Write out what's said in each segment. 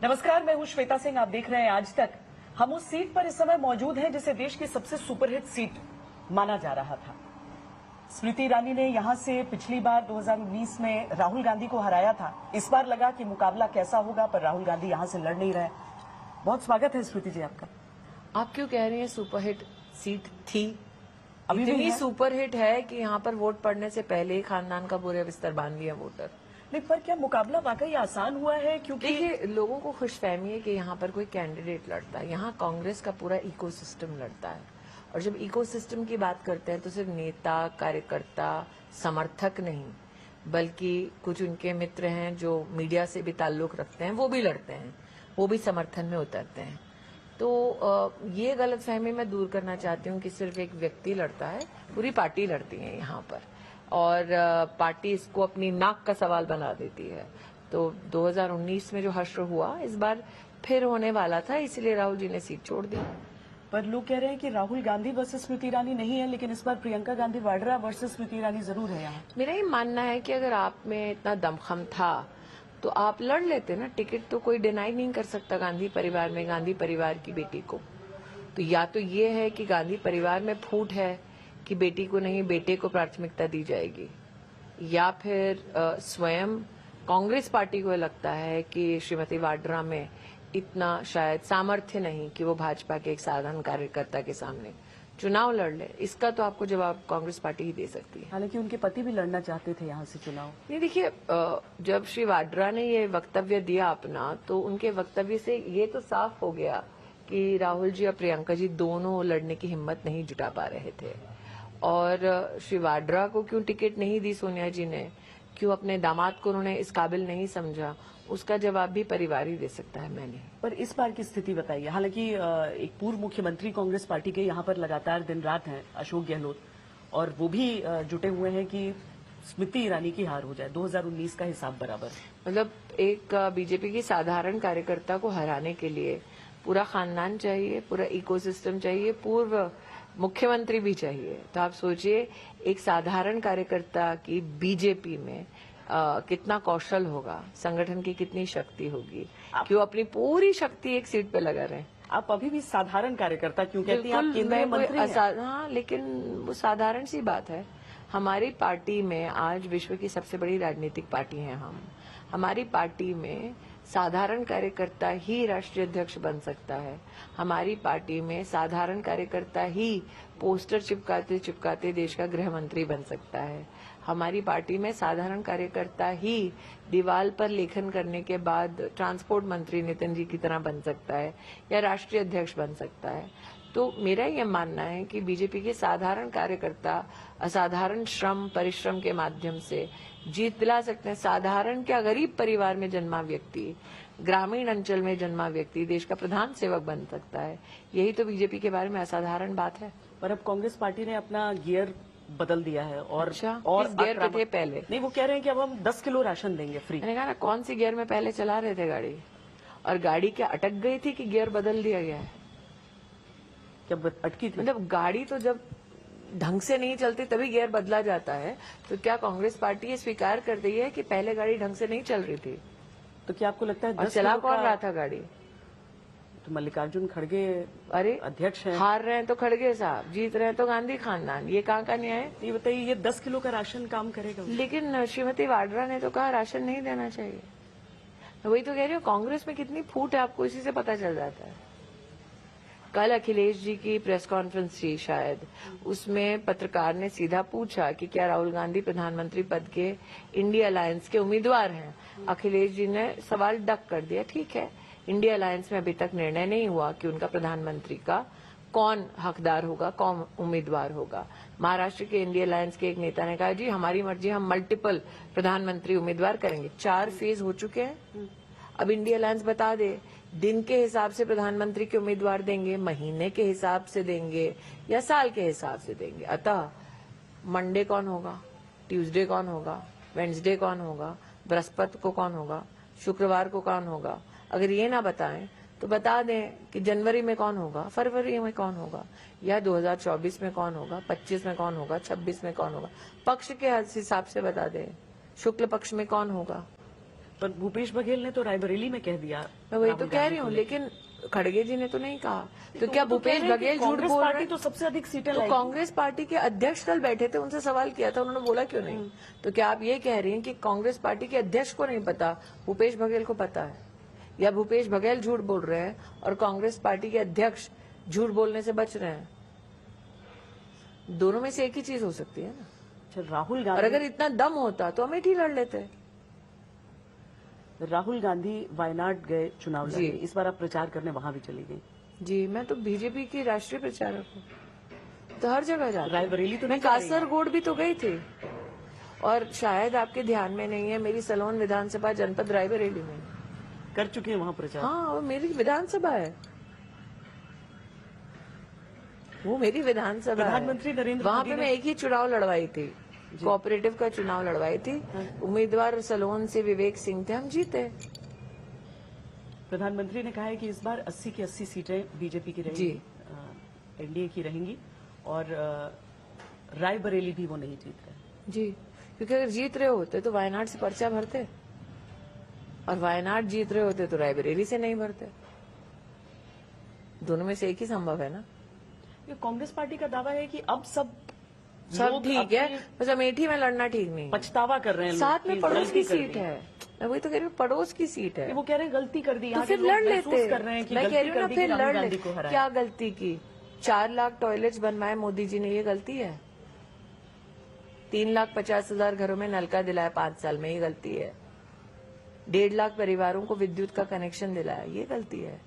नमस्कार, मैं हूं श्वेता सिंह। आप देख रहे हैं आज तक। हम उस सीट पर इस समय मौजूद हैं जिसे देश की सबसे सुपरहिट सीट माना जा रहा था। स्मृति ईरानी ने यहां से पिछली बार 2019 में राहुल गांधी को हराया था। इस बार लगा कि मुकाबला कैसा होगा, पर राहुल गांधी यहां से लड़ नहीं रहे। बहुत स्वागत है स्मृति जी आपका। आप क्यों कह रही हैं सुपरहिट सीट थी? अभी भी इतनी है? सुपरहिट है कि यहाँ पर वोट पड़ने से पहले ही खानदान का पूरे बिस्तर बांध लिया वोटर। नहीं, पर क्या मुकाबला वाकई आसान हुआ है? क्योंकि देखिए, लोगों को खुशफहमी है कि यहाँ पर कोई कैंडिडेट लड़ता है। यहाँ कांग्रेस का पूरा इकोसिस्टम लड़ता है। और जब इकोसिस्टम की बात करते हैं तो सिर्फ नेता, कार्यकर्ता, समर्थक नहीं, बल्कि कुछ उनके मित्र हैं जो मीडिया से भी ताल्लुक रखते हैं, वो भी लड़ते हैं, वो भी समर्थन में उतरते हैं। तो ये गलतफहमी मैं दूर करना चाहती हूँ कि सिर्फ एक व्यक्ति लड़ता है, पूरी पार्टी लड़ती है यहाँ पर। और पार्टी इसको अपनी नाक का सवाल बना देती है। तो 2019 में जो हश्र हुआ, इस बार फिर होने वाला था, इसलिए राहुल जी ने सीट छोड़ दी। पर लोग कह रहे हैं कि राहुल गांधी वर्सेस स्मृति ईरानी नहीं है, लेकिन इस बार प्रियंका गांधी वाड्रा वर्सेस स्मृति ईरानी जरूर है यहाँ। मेरा ये मानना है कि अगर आप में इतना दमखम था तो आप लड़ लेते ना। टिकट तो कोई डिनाई नहीं कर सकता गांधी परिवार में, गांधी परिवार की बेटी को। तो या तो ये है कि गांधी परिवार में फूट है कि बेटी को नहीं, बेटे को प्राथमिकता दी जाएगी, या फिर स्वयं कांग्रेस पार्टी को लगता है कि श्रीमती वाड्रा में इतना शायद सामर्थ्य नहीं कि वो भाजपा के एक साधारण कार्यकर्ता के सामने चुनाव लड़ ले। इसका तो आपको जवाब कांग्रेस पार्टी ही दे सकती है। हालांकि उनके पति भी लड़ना चाहते थे यहाँ से चुनाव। नहीं, देखिए, जब श्री वाड्रा ने ये वक्तव्य दिया अपना, तो उनके वक्तव्य से ये तो साफ हो गया कि राहुल जी और प्रियंका जी दोनों लड़ने की हिम्मत नहीं जुटा पा रहे थे। और श्री वाड्रा को क्यों टिकट नहीं दी सोनिया जी ने, क्यों अपने दामाद को उन्होंने इस काबिल नहीं समझा, उसका जवाब भी परिवार ही दे सकता है, मैंने। पर इस बार की स्थिति बताइए। हालांकि एक पूर्व मुख्यमंत्री कांग्रेस पार्टी के यहाँ पर लगातार दिन रात हैं, अशोक गहलोत, और वो भी जुटे हुए हैं कि स्मृति ईरानी की हार हो जाए। 2019 का हिसाब बराबर। मतलब एक बीजेपी की साधारण कार्यकर्ता को हराने के लिए पूरा खानदान चाहिए, पूरा इकोसिस्टम चाहिए, पूर्व मुख्यमंत्री भी चाहिए। तो आप सोचिए, एक साधारण कार्यकर्ता की बीजेपी में कितना कौशल होगा, संगठन की कितनी शक्ति होगी कि वो अपनी पूरी शक्ति एक सीट पे लगा रहे। आप अभी भी साधारण कार्यकर्ता क्यों कहती हैं? आप केंद्रीय मंत्री हैं। हाँ, लेकिन वो साधारण सी बात है। हमारी पार्टी में आज विश्व की सबसे बड़ी राजनीतिक पार्टी है हम। हमारी पार्टी में साधारण कार्यकर्ता ही राष्ट्रीय अध्यक्ष बन सकता है। हमारी पार्टी में साधारण कार्यकर्ता ही पोस्टर चिपकाते चिपकाते देश का गृह मंत्री बन सकता है। हमारी पार्टी में साधारण कार्यकर्ता ही दीवार पर लेखन करने के बाद ट्रांसपोर्ट मंत्री नितिन जी की तरह बन सकता है, या राष्ट्रीय अध्यक्ष बन सकता है। तो मेरा ये मानना है कि बीजेपी के साधारण कार्यकर्ता असाधारण श्रम परिश्रम के माध्यम से जीत दिला सकते हैं। साधारण क्या, गरीब परिवार में जन्मा व्यक्ति, ग्रामीण अंचल में जन्मा व्यक्ति देश का प्रधान सेवक बन सकता है। यही तो बीजेपी के बारे में असाधारण बात है। पर अब कांग्रेस पार्टी ने अपना गियर बदल दिया है। और अच्छा, और किस गियर पे थे पहले? नहीं, वो कह रहे हैं कि अब हम 10 किलो राशन देंगे फ्री। मैंने कहा ना, कौन सी गियर में पहले चला रहे थे गाड़ी? और गाड़ी क्या अटक गई थी कि गियर बदल दिया गया है? क्या अटकी थी? मतलब गाड़ी तो जब ढंग से नहीं चलती तभी गियर बदला जाता है। तो क्या कांग्रेस पार्टी ये स्वीकार कर रही है कि पहले गाड़ी ढंग से नहीं चल रही थी? तो क्या आपको लगता है और चला कौन रहा था गाड़ी? तो मल्लिकार्जुन खड़गे अरे अध्यक्ष हैं। हार रहे हैं तो खड़गे साहब, जीत रहे हैं तो गांधी खानदान। ये कहाँ का न्याय है? ये बताइए, ये 10 किलो का राशन काम करेगा? लेकिन श्रीमती वाड्रा ने तो कहा राशन नहीं देना चाहिए। मैं वही तो कह रही हूँ, कांग्रेस में कितनी फूट है आपको इसी से पता चल जाता है। कल अखिलेश जी की प्रेस कॉन्फ्रेंस थी शायद, उसमें पत्रकार ने सीधा पूछा कि क्या राहुल गांधी प्रधानमंत्री पद के इंडिया अलायंस के उम्मीदवार हैं। अखिलेश जी ने सवाल डक कर दिया। ठीक है, इंडिया अलायंस में अभी तक निर्णय नहीं हुआ कि उनका प्रधानमंत्री का कौन हकदार होगा, कौन उम्मीदवार होगा। महाराष्ट्र के इंडिया अलायंस के एक नेता ने कहा, जी हमारी मर्जी, हम मल्टीपल प्रधानमंत्री उम्मीदवार करेंगे। 4 फेज हो चुके हैं। अब इंडिया अलायंस बता दे, दिन के हिसाब से प्रधानमंत्री के उम्मीदवार देंगे, महीने के हिसाब से देंगे, या साल के हिसाब से देंगे। अतः मंडे कौन होगा, ट्यूसडे कौन होगा, वेडनेसडे कौन होगा, बृहस्पति को कौन होगा, शुक्रवार को कौन होगा। अगर ये ना बताएं तो बता दें कि जनवरी में कौन होगा, फरवरी में कौन होगा, या 2024 में कौन होगा, 25 में कौन होगा, 26 में कौन होगा। पक्ष के हिसाब से बता दें, शुक्ल पक्ष में कौन होगा। पर भूपेश बघेल ने तो रायबरेली में कह दिया। मैं वही राहुल तो कह गांधी रही हूँ, को लेकिन खड़गे जी ने तो नहीं कहा। तो वो क्या तो भूपेश कह रहे हैं कि बघेल झूठ कांग्रेस बोल रहे पार्टी हैं? तो सबसे अधिक सीटें तो लाएगी। कांग्रेस पार्टी के अध्यक्ष कल बैठे थे, उनसे सवाल किया था, उन्होंने बोला क्यों नहीं? तो क्या आप ये कह रही हैं कि कांग्रेस पार्टी के अध्यक्ष को नहीं पता, भूपेश बघेल को पता है? या भूपेश बघेल झूठ बोल रहे हैं और कांग्रेस पार्टी के अध्यक्ष झूठ बोलने से बच रहे हैं? दोनों में से एक ही चीज हो सकती है ना। अच्छा, राहुल और गांधी, अगर इतना दम होता तो अमेठी लड़ लेते। राहुल गांधी वायनाड गए चुनाव जी। लड़े, इस बार आप प्रचार करने वहां भी चली गई। जी, मैं तो बीजेपी की राष्ट्रीय प्रचारक हूँ, तो हर जगह जाती हूँ। रायबरेली तो मैं नहीं जा रही हैं? कासरगोड भी तो गई थी। और शायद आपके ध्यान में नहीं है, मेरी सलोन विधानसभा जनपद रायबरेली में। कर चुके हैं वहां प्रचार। हाँ, वो मेरी विधानसभा है, वो मेरी विधानसभा है। प्रधानमंत्री नरेंद्र वहाँ मोदी पे ने- मैं एक ही चुनाव लड़वाई थी, कोऑपरेटिव का चुनाव लड़वाई थी। उम्मीदवार सलोन से विवेक सिंह थे, हम जीते। प्रधानमंत्री ने कहा है कि इस बार 80 की 80 सीटें बीजेपी की रहेंगी, एनडीए की रहेंगी, और रायबरेली भी वो नहीं जीत रहे। जी, क्योंकि अगर जीत रहे होते तो वायनाड से पर्चा भरते, और वायनाड जीत रहे होते तो रायबरेली से नहीं भरते। दोनों में से एक ही संभव है ना। ये कांग्रेस पार्टी का दावा है कि अब सब लोग ठीक है, अपने बस अमेठी में लड़ना ठीक नहीं है। पछतावा कर रहे हैं। साथ लोग में कि पड़ोस गलती की कर सीट दी। है, मैं वही तो कह रही हूँ, पड़ोस की सीट है। वो कह रहे हैं गलती कर दी, तो यहाँ के फिर लोग लड़ महसूस लेते। कर रहे हैं कि मैं कह गलती रही हूँ कर ना, दी फिर कि राहुल लड़ गांधी ले। को हराया। क्या गलती की? 4 लाख टॉयलेट्स बनवाए मोदी जी ने, ये गलती है? 3,50,000 घरों में नलका दिलाया 5 साल में, ये गलती है? 1.5 लाख परिवारों को विद्युत का कनेक्शन दिलाया, ये गलती है?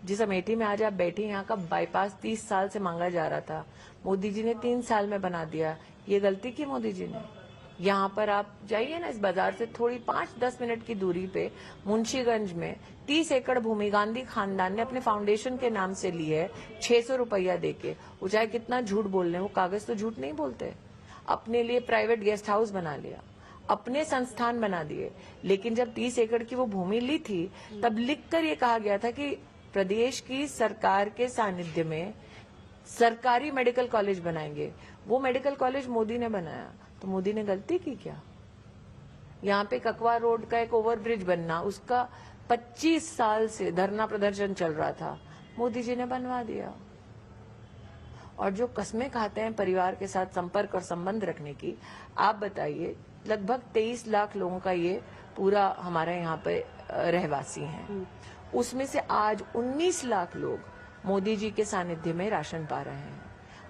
जिस अमेठी में आज आप बैठे, यहाँ का बाईपास 30 साल से मांगा जा रहा था, मोदी जी ने 3 साल में बना दिया, ये गलती की मोदी जी ने? यहाँ पर आप जाइए ना, इस बाजार से थोड़ी 5-10 मिनट की दूरी पे मुंशीगंज में 30 एकड़ भूमि गांधी खानदान ने अपने फाउंडेशन के नाम से ली है, 600 रुपया देके। वो चाहे कितना झूठ बोल रहे हैं, वो कागज तो झूठ नहीं बोलते। अपने लिए प्राइवेट गेस्ट हाउस बना लिया, अपने संस्थान बना दिए, लेकिन जब 30 एकड़ की वो भूमि ली थी, तब लिखकर ये कहा गया था कि प्रदेश की सरकार के सानिध्य में सरकारी मेडिकल कॉलेज बनाएंगे। वो मेडिकल कॉलेज मोदी ने बनाया, तो मोदी ने गलती की क्या? यहाँ पे ककवा रोड का एक ओवरब्रिज बनना, उसका 25 साल से धरना प्रदर्शन चल रहा था, मोदी जी ने बनवा दिया। और जो कस्में खाते हैं परिवार के साथ संपर्क और संबंध रखने की, आप बताइए, लगभग 23 लाख लोगों का ये पूरा हमारे यहाँ पे रहवासी हैं, उसमें से आज 19 लाख लोग मोदी जी के सानिध्य में राशन पा रहे हैं।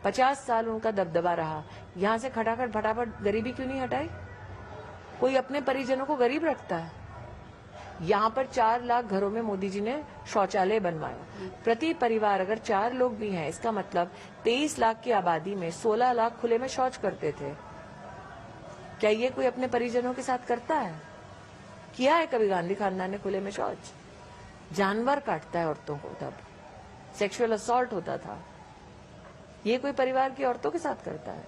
50 साल उनका दबदबा रहा, यहाँ से खटाखट फटाफट गरीबी क्यों नहीं हटाई? कोई अपने परिजनों को गरीब रखता है? यहाँ पर 4 लाख घरों में मोदी जी ने शौचालय बनवाए, प्रति परिवार अगर 4 लोग भी हैं, इसका मतलब 23 लाख की आबादी में 16 लाख खुले में शौच करते थे। क्या ये कोई अपने परिजनों के साथ करता है? किया है कभी गांधी खानदान ने खुले में शौच? जानवर काटता है औरतों को, तब सेक्सुअल असॉल्ट होता था। ये कोई परिवार की औरतों के साथ करता है?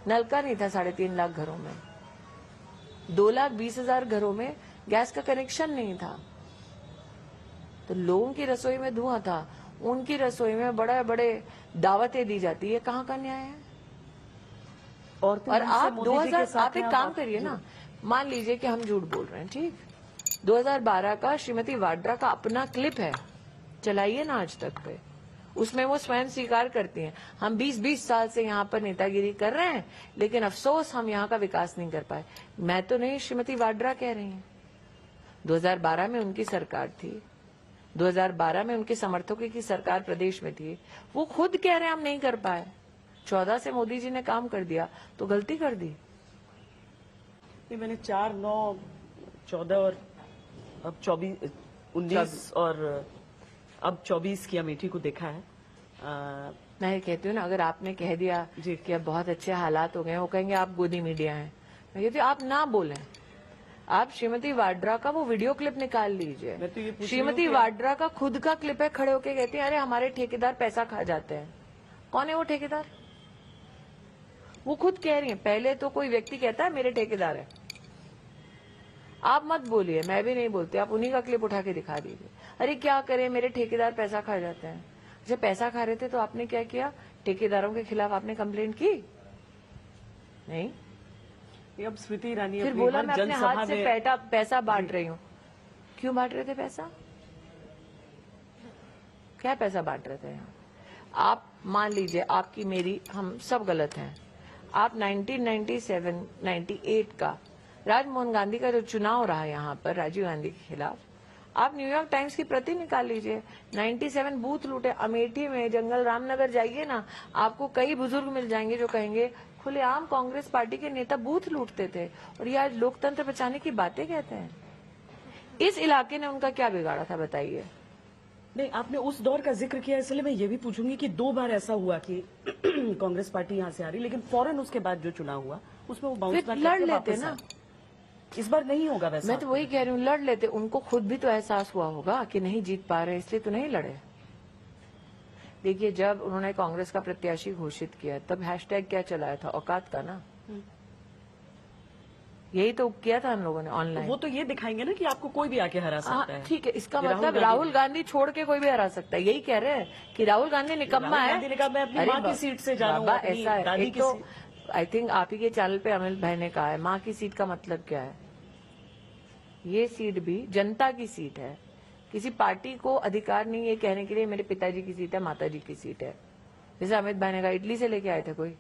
नलका नहीं था 3.5 लाख घरों में, 2,20,000 घरों में गैस का कनेक्शन नहीं था, तो लोगों की रसोई में धुआं था, उनकी रसोई में बड़े बड़े दावतें दी जाती है। कहाँ का न्याय है? और आप 2000 आप एक काम करिए ना, मान लीजिए कि हम झूठ बोल रहे हैं, ठीक, 2012 का श्रीमती वाड्रा का अपना क्लिप है, चलाइए ना आज तक पे, उसमें वो स्वयं स्वीकार करती हैं, हम 20-20 साल से यहाँ पर नेतागिरी कर रहे हैं, लेकिन अफसोस हम यहाँ का विकास नहीं कर पाए। मैं तो नहीं, श्रीमती वाड्रा कह रही हैं। 2012 में उनकी सरकार थी, 2012 में उनके समर्थकों की सरकार प्रदेश में थी, वो खुद कह रहे हैं हम नहीं कर पाए। 14 से मोदी जी ने काम कर दिया, तो गलती कर दी। मैंने 4, 9, 14 और अब 24, 19 और अब 24 की अमेठी को देखा है। मैं ये कहती हूँ ना, अगर आपने कह दिया जी। कि अब बहुत अच्छे हालात हो गए, वो कहेंगे आप गोदी मीडिया हैं। मैं कहती हूँ आप ना बोलें, आप श्रीमती वाड्रा का वो वीडियो क्लिप निकाल लीजिए। मैं तो ये पूछ रही श्रीमती हूँ वाड्रा का खुद का क्लिप है, खड़े होके कहती हैं अरे हमारे ठेकेदार पैसा खा जाते हैं। कौन है वो ठेकेदार? वो खुद कह रही है। पहले तो कोई व्यक्ति कहता है मेरे ठेकेदार है, आप मत बोलिए, मैं भी नहीं बोलती, आप उन्हीं का क्लिप उठा के दिखा दीजिए। अरे क्या करें, मेरे ठेकेदार पैसा खा जाते हैं। जब पैसा खा रहे थे तो आपने क्या किया? ठेकेदारों के खिलाफ आपने कंप्लेंट की? नहीं। अब स्मृति ईरानी फिर अपनी बोला हर मैं अपने जनसभा हाथ से में पैसा बांट रही हूँ। क्यों बांट रहे थे पैसा? क्या पैसा बांट रहे थे? आप मान लीजिए आपकी मेरी हम सब गलत हैं। आप 1997 98 का राजमोहन गांधी का जो चुनाव रहा यहाँ पर राजीव गांधी के खिलाफ, आप न्यूयॉर्क टाइम्स की प्रति निकाल लीजिए। 97 बूथ लूटे अमेठी में, जंगल रामनगर जाइए ना, आपको कई बुजुर्ग मिल जाएंगे जो कहेंगे खुलेआम कांग्रेस पार्टी के नेता बूथ लूटते थे और ये आज लोकतंत्र बचाने की बातें कहते हैं। इस इलाके ने उनका क्या बिगाड़ा था बताइए? नहीं, आपने उस दौर का जिक्र किया, इसलिए मैं ये भी पूछूंगी कि 2 बार ऐसा हुआ कि कांग्रेस पार्टी यहाँ से आ रही, लेकिन फौरन उसके बाद जो चुनाव हुआ उसमें वो बाउंस फिर बैक लड़ करके लेते वापस ना। आए। इस बार नहीं होगा वैसा। मैं तो वही कह रही हूँ, लड़ लेते। उनको खुद भी तो एहसास हुआ होगा कि नहीं जीत पा रहे, इसलिए तो नहीं लड़े। देखिए, जब उन्होंने कांग्रेस का प्रत्याशी घोषित किया तब हैशटैग क्या चलाया था? औकात का ना। यही तो किया था हम लोगों ने ऑनलाइन। वो तो ये दिखाएंगे ना कि आपको कोई भी आके हरा सकता है। ठीक है, इसका ये मतलब राहुल गांधी छोड़ के कोई भी हरा सकता है, यही कह रहे हैं कि राहुल गांधी निकम्मा राहुल है। गांधी ने कहा मैं अपनी अरे माँ की सीट से जा रहा हूँ, बाबा, अपनी ऐसा है। दादी एक की तो सीट। आई थिंक आप ही के चैनल पे अमित भाई ने कहा है माँ की सीट का मतलब क्या है। ये सीट भी जनता की सीट है। किसी पार्टी को अधिकार नहीं है कहने के लिए मेरे पिताजी की सीट है, माताजी की सीट है। जैसे अमित भाई ने कहा इटली से लेके आए थे कोई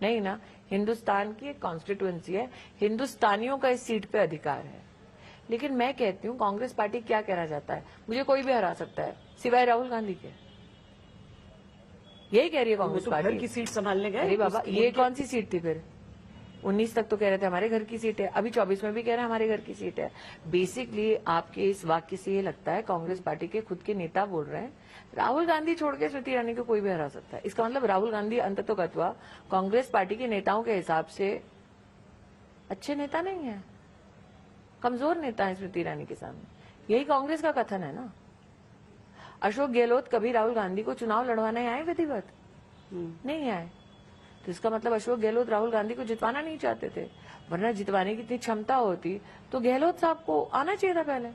नहीं ना। हिंदुस्तान की एक कॉन्स्टिट्यूएंसी है, हिंदुस्तानियों का इस सीट पे अधिकार है। लेकिन मैं कहती हूँ कांग्रेस पार्टी क्या कहना चाहता है, मुझे कोई भी हरा सकता है सिवाय राहुल गांधी के। यही कह रही है कांग्रेस तो पार्टी। घर की सीट संभालने गए। अरे बाबा, ये कौन सी सीट थी फिर? 19 तक तो कह रहे थे हमारे घर की सीट है, अभी 24 में भी कह रहे हैं हमारे घर की सीट है। बेसिकली आपके इस वाक्य से ये लगता है कांग्रेस पार्टी के खुद के नेता बोल रहे हैं राहुल गांधी छोड़ के स्मृति ईरानी को कोई भी हरा सकता है। इसका मतलब राहुल गांधी अंततोगत्वा कांग्रेस पार्टी के नेताओं के हिसाब से अच्छे नेता नहीं है, कमजोर नेता है स्मृति ईरानी के सामने। यही कांग्रेस का कथन है ना। अशोक गहलोत कभी राहुल गांधी को चुनाव लड़वाने आए विधिवत? नहीं आए। तो इसका मतलब अशोक गहलोत राहुल गांधी को जितवाना नहीं चाहते थे, वरना जितवाने की इतनी क्षमता होती तो गहलोत साहब को आना चाहिए था पहले।